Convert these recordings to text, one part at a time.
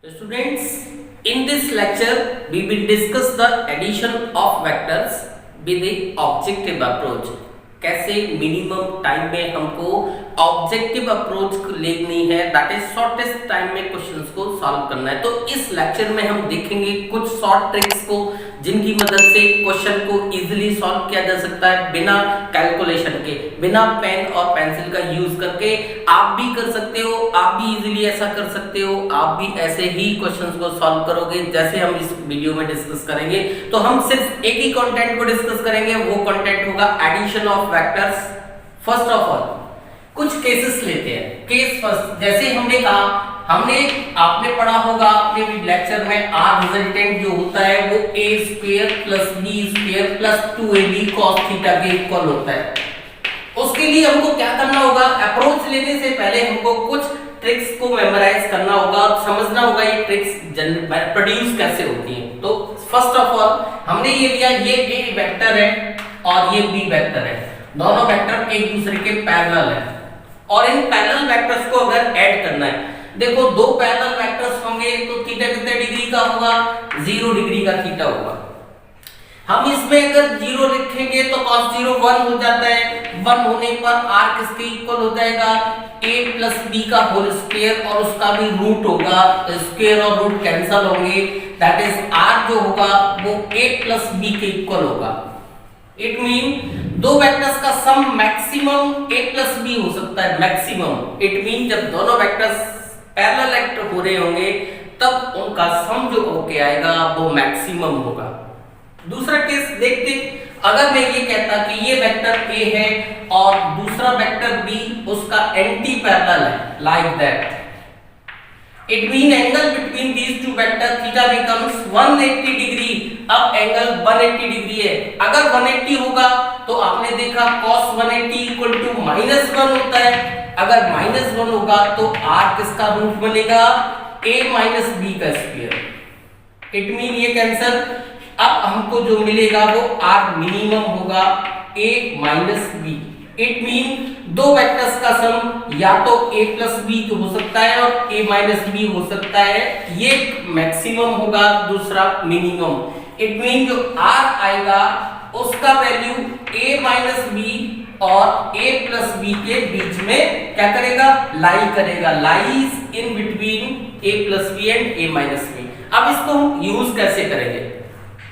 So students, in this lecture, we will discuss the addition of vectors with the objective approach. कैसे minimum time में हमको objective approach लेनी है, that is shortest time में questions को solve करना है। तो इस लेक्चर में हम देखेंगे कुछ शॉर्ट ट्रिक्स को जिनकी मदद से क्वेश्चन को इजीली सॉल्व किया जा सकता है बिना कैलकुलेशन के, बिना पेन और पेंसिल का यूज करके। आप भी कर सकते हो, आप भी इजीली ऐसा कर सकते हो, आप भी ऐसे ही क्वेश्चंस को सॉल्व करोगे जैसे हम इस वीडियो में डिस्कस करेंगे। तो हम सिर्फ एक ही कंटेंट को डिस्कस करेंगे, वो कंटेंट होगा addition of vectors. First of all कुछ केसेस लेते हैं। केस फर्स्ट, जैसे हमने कहा, आपने पढ़ा होगा अपने लेक्चर में, आर रिजल्टेंट जो होता है वो a square plus b square plus 2ab cos theta के इक्वल होता है। उसके लिए हमको क्या करना होगा, अप्रोच लेने से पहले हमको कुछ ट्रिक्स को मेमोराइज करना होगा, समझना होगा ये ट्रिक्स प्रोड्यूस कैसे होती हैं। तो फर्स्ट ऑफ ऑल हमने ये लिया, ये a वेक्टर है और ये b वेक्टर है, दोनों वेक्टर एक दूसरे के पैरेलल है और इन पैरेलल वेक्टर्स को अगर ऐड करना है, देखो दो पैरेलल वेक्टर्स होंगे तो थीटा कितने डिग्री का होगा, 0 डिग्री का थीटा होगा। हम इसमें अगर 0 लिखेंगे तो cos 0 1 हो जाता है, 1 होने पर r किसके इक्वल हो जाएगा, a प्लस b का होल स्क्वायर और उसका भी रूट होगा, स्क्वायर और रूट कैंसिल होंगे, दैट इज r जो होगा वो a प्लस b के इक्वल होगा। इट मीन दो वेक्टर्स का सम मैक्सिमम a प्लस b हो सकता है, मैक्सिमम। इट मीन जब दोनों वेक्टर्स पैरेलल एक्ट हो रहे होंगे तब उनका सम जो होके आएगा वो मैक्सिमम होगा। दूसरा केस देखते, अगर मैं ये कहता कि ये वेक्टर a है और दूसरा वेक्टर b उसका एंटी पैरेलल है, like that, it mean angle between these two vector theta becomes 180 degree. अब एंगल 180 डिग्री है, अगर 180 होगा तो आपने देखा cos 180 इक्वल टू -1 होता है, अगर -1 होगा तो r किसका रूट बनेगा, a माइनस b का स्क्वायर। इट मीन ये कैंसिल, अब हमको जो मिलेगा वो r मिनिमम होगा, a minus b। It mean दो वेक्टर्स का सम या तो a प्लस b हो सकता है और a माइनस b हो सकता है, ये मैक्सिमम होगा, दूसरा मिनिमम। इट मीन जो r आएगा उसका वैल्यू a माइनस b और a प्लस b के बीच में क्या करेगा, लाई करेगा, lies in between a plus b and a minus b। अब इसको हम यूज कैसे करेंगे,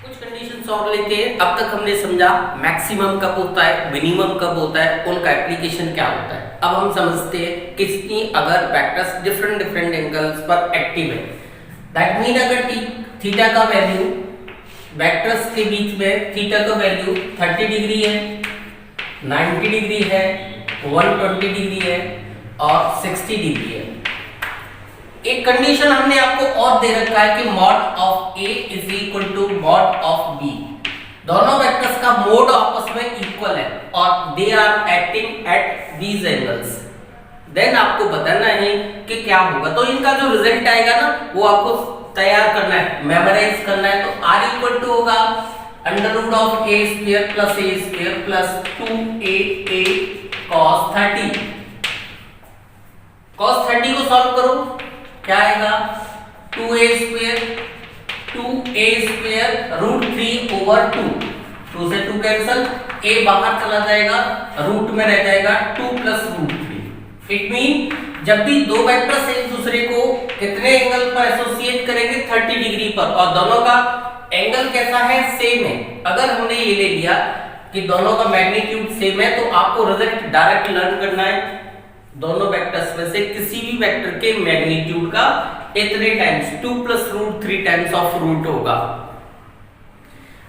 कुछ कंडीशंस और लेते हैं। अब तक हमने समझा मैक्सिमम कब होता है, मिनिमम कब होता है, उनका एप्लीकेशन क्या होता है। अब हम समझते हैं किसकी, अगर वेक्टर्स डिफरेंट एंगल्स पर एक्टिव है, दैट मीन अगर थीटा का वैल्यू, वेक्टर्स के बीच में थीटा का वैल्यू 30 डिग्री है, 90 डिग्री है, 120 डिग्री है और 60 डिग्री है। एक कंडीशन हमने आपको और दे रखा है कि mod of a is equal to mod of b। दोनों वेक्टर्स का मोड आपस में इक्वल है और they are acting at these angles. Then आपको बताना है कि क्या होगा, तो इनका जो रिजल्ट आएगा ना वो आपको तैयार करना है, मेमोराइज करना है। तो r इक्वल टू होगा under root of a square plus 2aa cos 30। cos 30 को सॉल्व करो, क्या आएगा, 2a स्क्वायर रूट 3 ओवर 2, 2 से 2 कैंसिल, a बाहर चला जाएगा, रूट में रह जाएगा 2 प्लस रूट 3। इट मीन जब भी दो वेक्टर्स एक दूसरे को कितने एंगल पर एसोसिएट करेंगे, 30 डिग्री पर, और दोनों का एंगल कैसा है, सेम है। अगर हमने ये ले लिया कि दोनों का मैग्नीट्यूड सेम है तो आपको रिजल्ट डायरेक्ट लर्न करना है, दोनों वेक्टर्स में से किसी भी वेक्टर के मैग्नीट्यूड का इतने times 2 plus root 3 times of root होगा।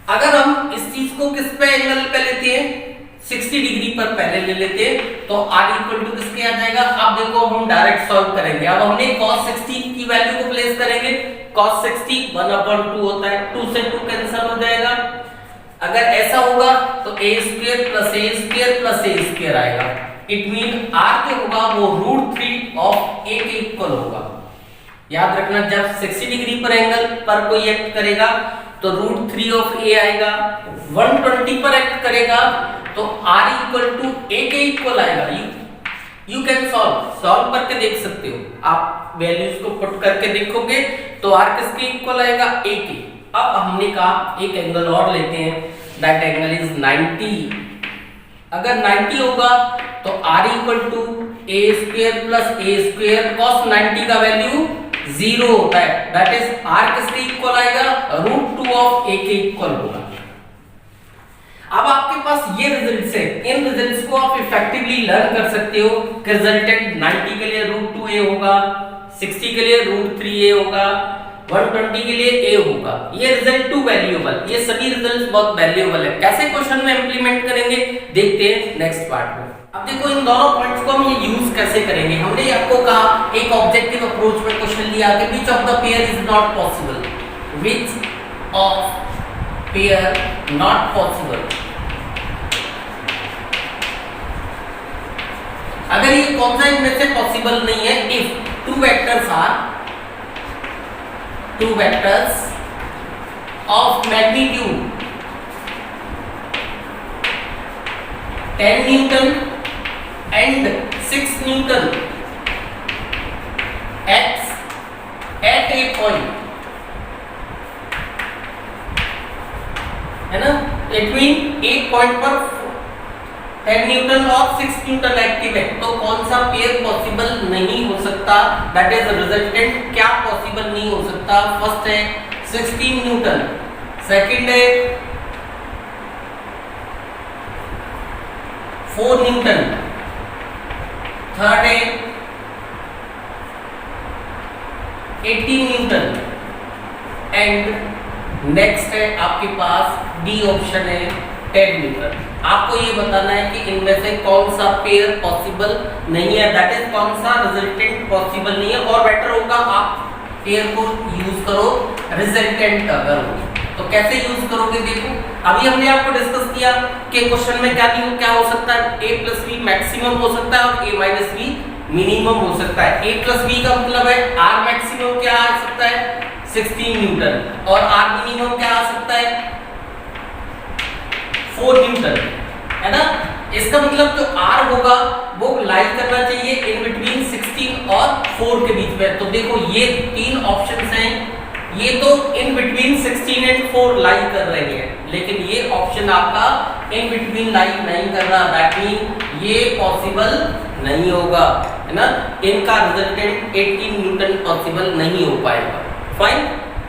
अगर हम इस चीज को किस पे एंगल पे लेते हैं, 60 डिग्री पर पहले ले लेते हैं, तो r इक्वल टू किसके आ जाएगा। अब देखो हम डायरेक्ट सॉल्व करेंगे, अब हमने cos 60 की वैल्यू को प्लेस करेंगे, cos 60 1/2 होता है, 2 से 2 कैंसिल हो जाएगा। अगर ऐसा होगा तो a square plus a square आएगा। इट मीन r जो होगा वो √3 ऑफ a के इक्वल होगा। याद रखना, जब 60 डिग्री पर एंगल पर कोई एक्ट करेगा तो √3 ऑफ a आएगा, 120 पर एक्ट करेगा तो r इक्वल टू a के इक्वल आएगा। यू कैन सॉल्व करके देख सकते हो। आप वैल्यूज को पुट करके देखोगे तो आर किसके इक्वल आएगा, ए के। अब हमने कहा एक एंगल और लेते हैं, दैट एंगल इज 90। अगर 90 होगा तो r equal to a square plus a square cos 90 का वैल्यू 0 होता है, दैट इज r किसके इक्वल आएगा, √2 ऑफ a के इक्वल होगा। अब आपके पास ये रिजल्ट्स है, इन रिजल्ट्स को आप इफेक्टिवली लर्न कर सकते हो कि रिजल्टेंट 90 के लिए √2a होगा, 60 के लिए √3a होगा, 120 के लिए a होगा। ये रिजल्ट टू वैल्यूएबल, ये सभी रिजल्ट्स बहुत वैल्यूएबल है। कैसे क्वेश्चन में इंप्लीमेंट करेंगे देखते हैं नेक्स्ट पार्ट में। अब देखो इन दोनों पॉइंट्स को हम ये यूज कैसे करेंगे। हमने आपको कहा एक ऑब्जेक्टिव अप्रोच में क्वेश्चन लिया कि which of the pair is not possible, which of pair not possible. अगर ये कौन सा इनमें से पॉसिबल नहीं है, if two vectors of magnitude 10 Newton and 6 Newton x at a point, है ना, इट मीन एक पॉइंट पर 10 न्यूटन और 6 न्यूटन एक्टिव है, तो कौन सा पेयर पॉसिबल नहीं हो सकता, दैट इज रिजल्टेंट क्या पॉसिबल नहीं हो सकता। फर्स्ट है 16 न्यूटन, सेकंड है 4 न्यूटन, थर्ड है 18 न्यूटन एंड नेक्स्ट है आपके पास डी ऑप्शन है 10 न्यूटन। आपको ये बताना है कि इनमें से कौन सा पेयर पॉसिबल नहीं है, दैट इज कौन सा रिजल्टेंट पॉसिबल नहीं है। और बेटर होगा आप पेयर को यूज करो रिजल्टेंट अगर हो तो कैसे यूज करोगे देखो। अभी हमने आपको डिस्कस किया कि क्वेश्चन में क्या हो सकता है, a प्लस b मैक्सिमम हो सकता है और a माइनस b मिनिमम हो सकता है। a प्लस b का मतलब है r मैक्सिमम क्या आ सकता है 16 न्यूटन और r मिनिमम क्या आ सकता है 4 न्यूटन, है ना। इसका मतलब जो r होगा वो लाई करना चाहिए इन बिटवीन 16 और 4 के बीच में। तो देखो ये तीन ऑप्शंस हैं, ये तो इन बिटवीन 16 एंड 4 लाई कर रहे हैं, लेकिन ये ऑप्शन आपका इन बिटवीन लाई नहीं कर रहा, दैट मीन ये पॉसिबल नहीं होगा, है ना। इनका रिजल्टेंट 18 न्यूटन पॉसिबल नहीं हो पाएगा। फाइन।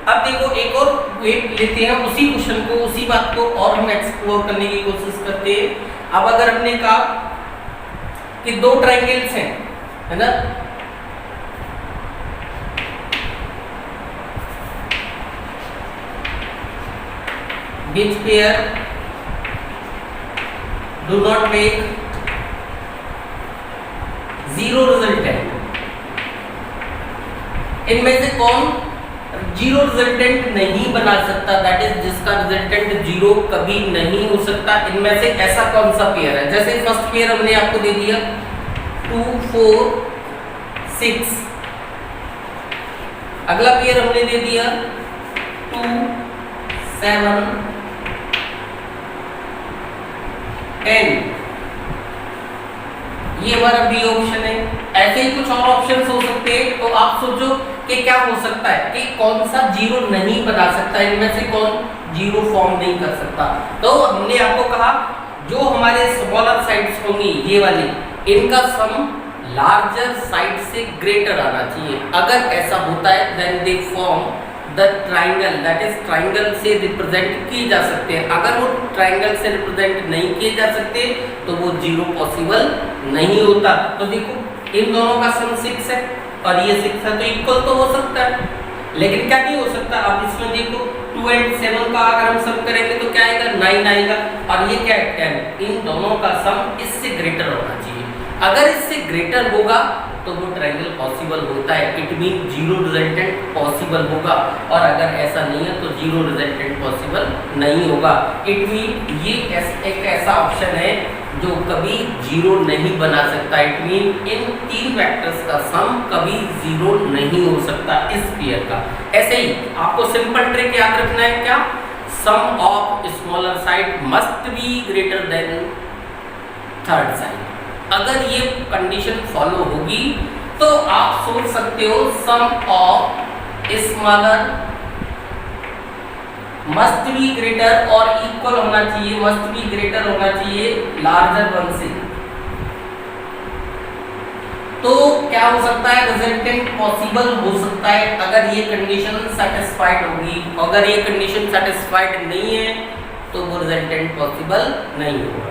अब देखो एक और वे लेते हैं उसी क्वेश्चन को, उसी बात को और हम एक्सप्लोर करने की कोशिश करते हैं। अब अगर हमने कहा कि दो ट्रायंगल्स हैं, है ना, which pair do not make zero resultant, इनमें से कौन जीरो रिजल्टेंट नहीं बना सकता, दैट इज जिसका रिजल्टेंट जीरो कभी नहीं हो सकता। इनमें से ऐसा कौन सा पेयर है, जैसे फर्स्ट पेयर हमने आपको दे दिया 2 4 6, अगला पेयर हमने दे दिया 2 7 10, ये हमारा बी ऑप्शन है। ऐसे ही कुछ और ऑप्शंस हो सकते हैं, तो आप सोचो कि क्या हो सकता है कि कौन सा जीरो नहीं बना सकता, इनमें से कौन जीरो फॉर्म नहीं कर सकता। तो हमने आपको कहा जो हमारे स्मॉलर साइड्स होंगी ये वाली, इनका सम लार्जर साइड से ग्रेटर आना चाहिए। अगर ऐसा होता है then they form the triangle, that is triangle से रिप्रेजेंट किए जा सकते हैं। अगर वो ट्राइंगल से रिप्रेजेंट नहीं किए जा सकते तो वो जीरो पॉसिबल नहीं होता। तो देखो इन दोनों का सम 6 है और ये 6 है, तो इक्वल तो हो सकता है, लेकिन क्या नहीं हो सकता। अब इसमें देखो 2 and 7 का अगर हम सम करेंगे तो क्या आएगा 9 आएगा, और ये क्या है 10। इन दोनों का सम इससे ग्रेटर होना चाहिए। अगर इससे ग्रेटर होगा तो वो ट्रायंगल पॉसिबल होता है, it mean zero resultant possible होगा। और अगर ऐसा नहीं है तो जीरो रिजल्टेंट पॉसिबल नहीं होगा। इट मीन ये एक ऐसा ऑप्शन है जो कभी जीरो नहीं बना सकता। इट मीन इन तीन वेक्टर्स का सम कभी जीरो नहीं हो सकता इस पेयर का। ऐसे ही आपको सिंपल ट्रिक याद रखना है, क्या, sum of smaller side must be greater than third side. अगर ये कंडीशन फॉलो होगी तो आप सोच सकते हो sum of smaller must be greater और इक्वल होना चाहिए, मस्ट बी ग्रेटर होना चाहिए लार्जर वन से। तो क्या हो सकता है, रिजल्टेंट पॉसिबल हो सकता है अगर ये कंडीशन सेटिस्फाइड होगी। अगर ये कंडीशन सेटिस्फाइड नहीं है तो वो रिजल्टेंट पॉसिबल नहीं होगा।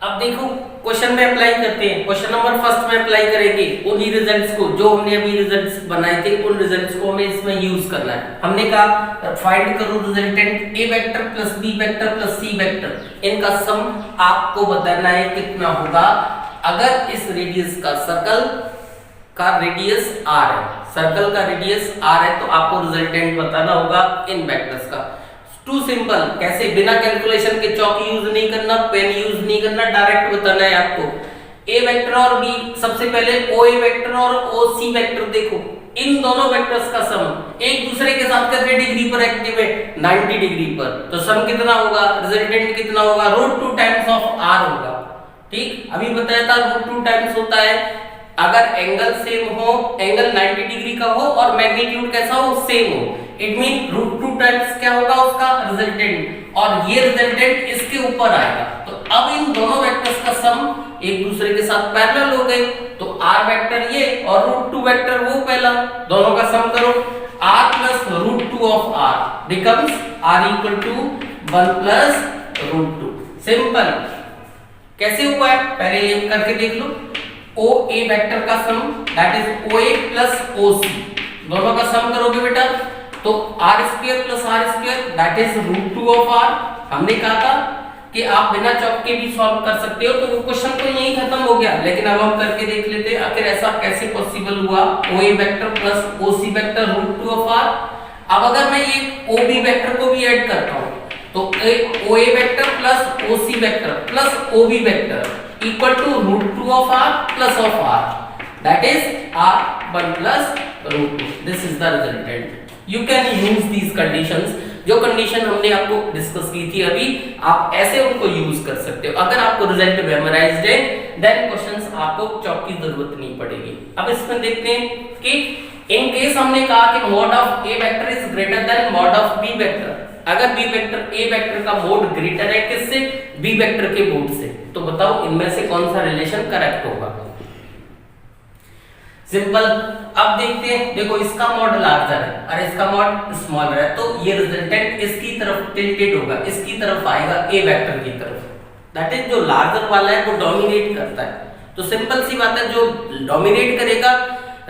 अब देखो क्वेश्चन में अप्लाई करते हैं। क्वेश्चन नंबर फर्स्ट में अप्लाई करेंगे उन्हीं रिजल्ट्स को जो हमने अभी रिजल्ट्स बनाए थे, उन रिजल्ट्स को हमें इसमें यूज करना है। हमने कहा फाइंड करो resultant A vector plus B vector plus C vector, इनका सम आपको बताना है कितना होगा। अगर इस रेडियस का सर्कल का रेडियस r है, सर्कल का रेडियस r है, तो आपको रिजल्टेंट बताना होगा इन वेक्टर्स का। टू सिंपल, कैसे, बिना कैलकुलेशन के चौक यूज नहीं करना, पेन यूज नहीं करना, डायरेक्ट बताना है आपको। ए वेक्टर और बी, सबसे पहले ओ ए वेक्टर और ओ सी वेक्टर देखो, इन दोनों वेक्टर्स का सम एक दूसरे के साथ कितने डिग्री पर एक्टिव है, 90 डिग्री पर। तो सम कितना होगा, रिजल्टेंट कितना होगा, √2 टाइम्स ऑफ r होगा। ठीक, अभी बताया था √2 टाइम्स होता है अगर एंगल सेम हो, एंगल 90 डिग्री का हो और मैग्नीट्यूड कैसा हो, सेम हो। इट मीन √2 टाइम्स क्या होगा उसका रिजल्टेंट, और ये रिजल्टेंट इसके ऊपर आएगा। तो अब इन दोनों वेक्टर्स का सम एक दूसरे के साथ पैरेलल हो गए, तो r वेक्टर ये और √2 वेक्टर वो पहला, दोनों का सम करो, r plus √2 of r becomes r equal to 1 plus √2। Simple, कैसे हुआ है पहले ये करके देख लो। ओ ए वेक्टर का sum that is O A plus O C, दोनों का सम करोगे बेटा तो r square plus r square that is √2 of r। हमने कहा था कि आप बिना चौक के भी सॉल्व कर सकते हो, तो वो क्वेश्चन तो यही खत्म हो गया। लेकिन अब हम करके देख लेते हैं आखिर ऐसा कैसे पॉसिबल हुआ, O A vector plus O C vector √2 of r। अब अगर मैं ये ओ बी वेक्टर को भी ऐड करता हूं तो O A vector plus O C vector plus O B vector equal to √2 of r plus of r, that is r 1 plus √2। This is the resultant. You can use these conditions, जो condition हमने आपको discuss की थी अभी, आप ऐसे उनको use कर सकते हो। अगर आपको रिजल्ट मेमोराइज्ड है देन क्वेश्चंस आपको चौक की जरूरत नहीं पड़ेगी। अब इसमें देखते हैं कि इन केस हमने कहा कि mod of A vector is greater than mod of B vector. अगर बी वेक्टर ए वेक्टर का मोड ग्रेटर है किससे, बी वेक्टर के मोड से, तो बताओ इनमें से कौन सा रिलेशन करेक्ट होगा। सिंपल, अब देखते हैं, देखो इसका मॉड लार्जर है और इसका मॉड स्मॉलर है, तो ये रिजल्टेंट इसकी तरफ टिल्टेड होगा, इसकी तरफ आएगा ए वेक्टर की तरफ। दैट इज जो लार्जर वाला है वो डोमिनेट करता है। तो सिंपल सी बात है, जो डोमिनेट करेगा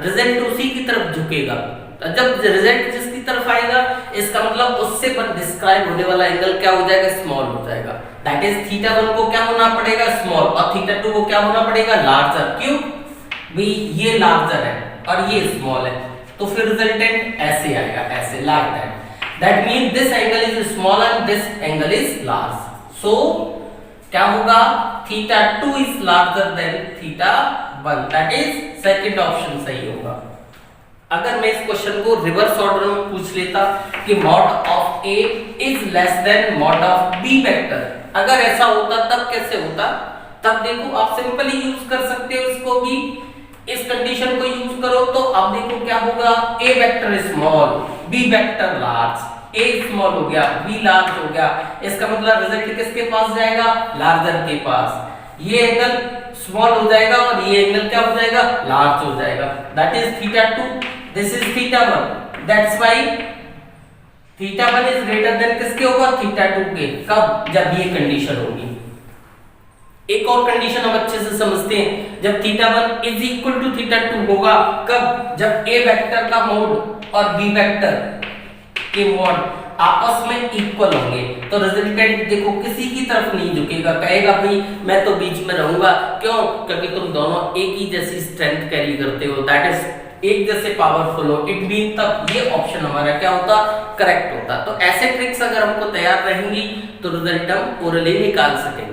रिजल्ट उसी की तरफ झुकेगा। जब रिजल्ट जिसकी तरफ आएगा इसका मतलब उससे पर डिस्क्राइब होने वाला एंगल क्या हो जाएगा, स्मॉल हो जाएगा। दैट इज θ1 को क्या होना पड़ेगा, स्मॉल, और θ2 को क्या होना पड़ेगा, लार्जर। क्यों भी, ये लार्जर है और ये स्मॉल है, तो फिर रिजल्टेंट ऐसे आएगा, ऐसे like that. That mean this angle is small and this angle is large. So क्या होगा, θ2 is larger than θ1, that is second option सही होगा। अगर मैं इस क्वेश्चन को रिवर्स ऑर्डर में पूछ लेता कि mod of A is less than mod of B vector, अगर ऐसा होता तब कैसे होता, तब देखो आप सिंपली यूज कर सकते हो इसको भी, इस कंडीशन को यूज करो तो अब देखो क्या होगा, A vector small B vector large, A small हो गया बी लार्ज हो गया, इसका मतलब रिजल्ट किसके पास जाएगा, लार्जर के पास। ये एंगल स्मॉल हो जाएगा और ये एंगल क्या हो जाएगा, लार्ज हो जाएगा। That is θ2, this is θ1, that's why θ1 is greater than किसके होगा, θ2 के। कब, जब ये कंडीशन होगी। एक और कंडीशन हम अच्छे से समझते हैं, जब θ1 इज इक्वल टू θ2 होगा, कब, जब a वेक्टर का मोड और b वेक्टर के मोड आपस में इक्वल होंगे, तो रिजल्टेंट देखो किसी की तरफ नहीं झुकेगा, कहेगा भाई मैं तो बीच में रहूंगा। क्यों, क्योंकि तुम दोनों एक ही जैसी स्ट्रेंथ कैरी करते हो, दैट इज एक जैसे पावरफुल हो। इट मीन तब ये ऑप्शन हमारा क्या होता, करेक्ट होता। तो ऐसे ट्रिक्स अगर हमको तैयार रहेंगी तो रिजल्ट हम ओरली निकाल सकेंगे।